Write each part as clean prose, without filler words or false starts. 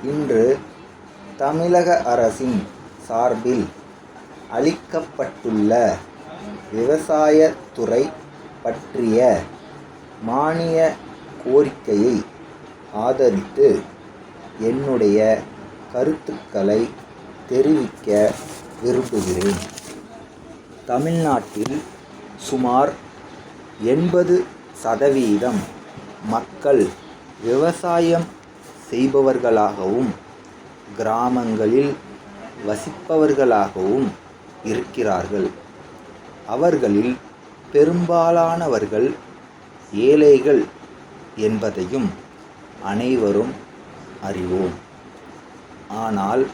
இன்று தமிழக அரசின் சார்பில் அளிக்கப்பட்டுள்ள விவசாயத்துறை பற்றிய மானிய கோரிக்கையை ஆதரித்து என்னுடைய கருத்துக்களை தெரிவிக்க விரும்புகிறேன். தமிழ்நாட்டில் சுமார் 80% மக்கள் விவசாயம் செய்பவர்களாகவும் கிராமங்களில் வசிப்பவர்களாகவும் இருக்கிறார்கள். அவர்களில் பெரும்பாலானவர்கள் ஏழைகள் என்பதையும் அனைவரும் அறிவோம். ஆனால்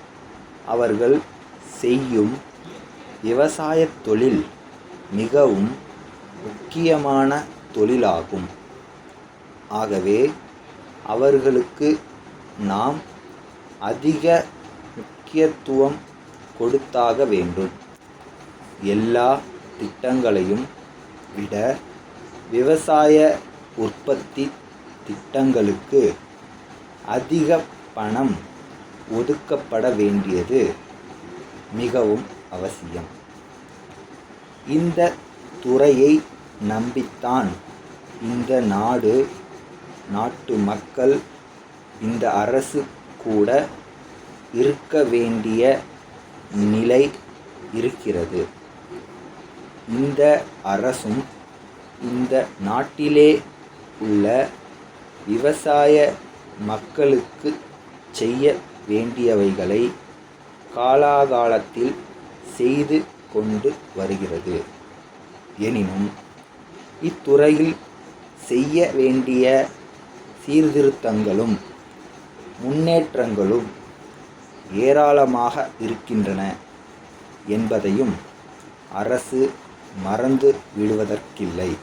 அவர்கள் செய்யும் விவசாயத் தொழில் மிகவும் முக்கியமான தொழிலாகும். ஆகவே அவர்களுக்கு நாம் அதிக முக்கியத்துவம் கொடுத்தாக வேண்டும். எல்லா திட்டங்களையும் விட விவசாய உற்பத்தி திட்டங்களுக்கு அதிக பணம் ஒதுக்கப்பட வேண்டியது மிகவும் அவசியம். இந்த துறையை நம்பித்தான் இந்த நாட்டு மக்கள், இந்த அரசு கூட இருக்க வேண்டிய நிலை இருக்கிறது. இந்த அரசும் இந்த நாட்டிலே உள்ள விவசாய மக்களுக்கு செய்ய வேண்டியவைகளை காலாகாலத்தில் செய்து கொண்டு வருகிறது. எனினும் இத்துறையில் செய்ய வேண்டிய சீர்திருத்தங்களும் முன்னேற்றங்களும் ஏராளமாக இருக்கின்றன என்பதையும் அரசு மறந்து விடுவதற்கில்லை.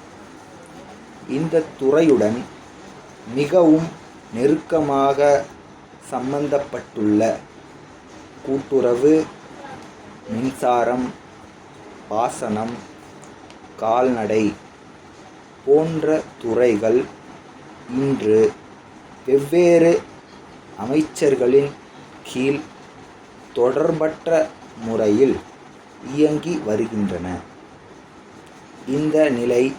இந்த துறையுடன் மிகவும் நெருக்கமாக சம்பந்தப்பட்டுள்ள கூட்டுறவு, மின்சாரம், பாசனம், கால்நடை போன்ற துறைகள் இன்று வெவ்வேறு அமைச்சர்களின் கீழ் தொடர்பற்ற முறையில் இயங்கி வருகின்றன. இந்த நிலை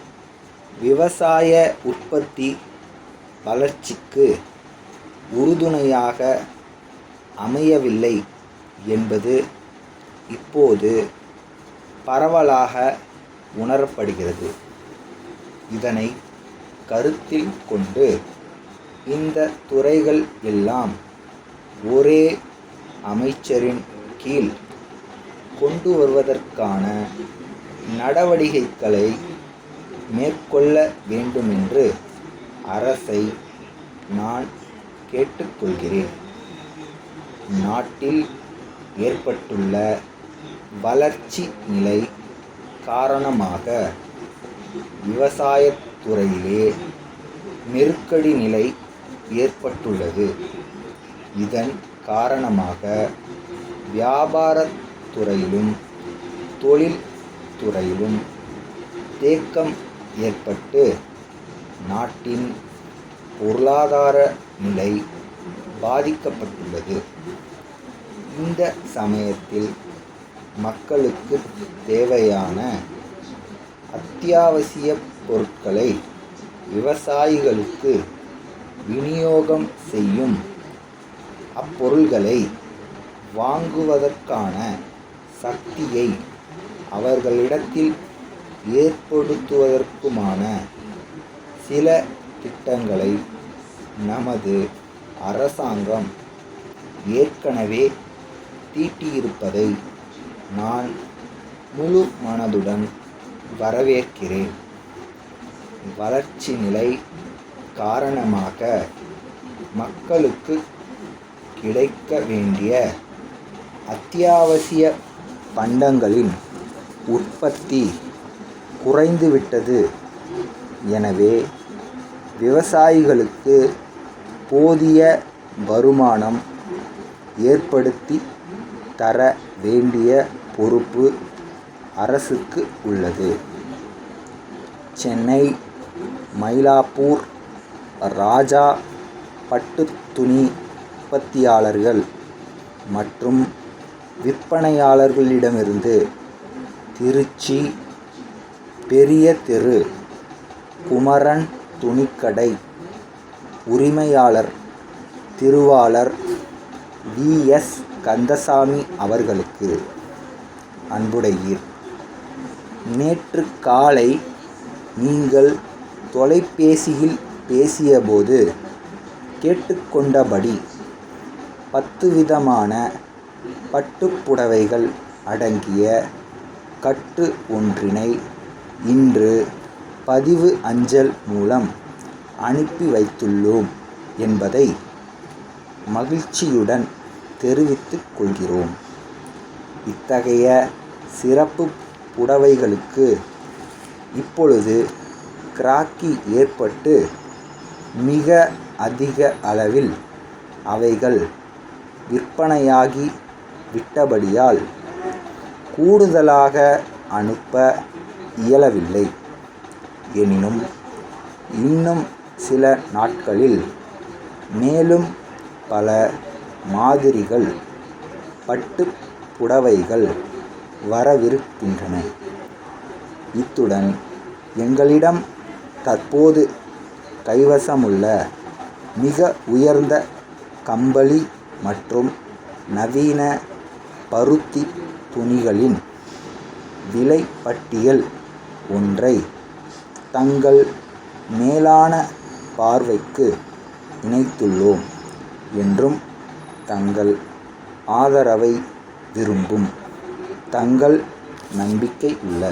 விவசாய உற்பத்தி வளர்ச்சிக்கு உறுதுணையாக அமையவில்லை என்பது இப்போது பரவலாக உணரப்படுகிறது. இதனை கருத்தில் கொண்டு இந்த துறைகள் எல்லாம் ஒரே அமைச்சரின் கீழ் கொண்டு வருவதற்கான நடவடிக்கைகளை மேற்கொள்ள வேண்டுமென்று அரசை நான் கேட்டுக்கொள்கிறேன். நாட்டில் ஏற்பட்டுள்ள வளர்ச்சி நிலை காரணமாக விவசாயத் துறையிலே நெருக்கடி நிலை ஏற்பட்டுள்ளது. இதன் காரணமாக வியாபாரத் துறையிலும் தொழில் துறையிலும் தேக்கம் ஏற்பட்டு நாட்டின் பொருளாதார நிலை பாதிக்கப்பட்டுள்ளது. இந்த சமயத்தில் மக்களுக்கு தேவையான அத்தியாவசிய பொருட்களை விவசாயிகளுக்கு விநியோகம் செய்யும் அப்பொருள்களை வாங்குவதற்கான சக்தியை அவர்களிடத்தில் ஏற்படுத்துவதற்குமான சில திட்டங்களை நமது அரசாங்கம் ஏற்கனவே தீட்டியிருப்பதை நான் முழு மனதுடன் வரவேற்கிறேன். வளர்ச்சி நிலை காரணமாக மக்களுக்கு கிடைக்க வேண்டிய அத்தியாவசிய பண்டங்களின் உற்பத்தி குறைந்துவிட்டது. எனவே விவசாயிகளுக்கு போதிய வருமானம் ஏற்படுத்தி தர வேண்டிய பொறுப்பு அரசுக்கு உள்ளது. சென்னை, மயிலாப்பூர், ராஜா பட்டுத் துணி உற்பத்தியாளர்கள் மற்றும் விற்பனையாளர்களிடமிருந்து திருச்சி பெரிய தெரு குமரன் துணிக்கடை உரிமையாளர் திருவாளர் வி.எஸ். கந்தசாமி அவர்களுக்கு அன்புடையீர். நேற்று காலை நீங்கள் தொலைபேசியில் பேசியபோது கேட்டுக்கொண்டபடி 10 விதமான பட்டுப்புடவைகள் அடங்கிய கட்டு ஒன்றினை இன்று பதிவு அஞ்சல் மூலம் அனுப்பி வைத்துள்ளோம் என்பதை மகிழ்ச்சியுடன் தெரிவித்துக் கொள்கிறோம். இத்தகைய சிறப்பு புடவைகளுக்கு இப்பொழுது கிராக்கி ஏற்பட்டு மிக அதிக அளவில் அவைகள் விற்பனையாகி விட்டபடியால் கூடுதலாக அனுப்ப இயலவில்லை. எனினும் இன்னும் சில நாட்களில் மேலும் பல மாதிரிகள் பட்டுப் புடவைகள் வரவிருக்கின்றன. இத்துடன் எங்களிடம் தற்போது கைவசமுள்ள மிக உயர்ந்த கம்பளி மற்றும் நவீன பருத்தி துணிகளின் விலைப்பட்டியல் ஒன்றை தங்கள் மேலான பார்வைக்கு இணைத்துள்ளோம் என்றும் தங்கள் ஆதரவை விரும்பும் தங்கள் நம்பிக்கை உள்ள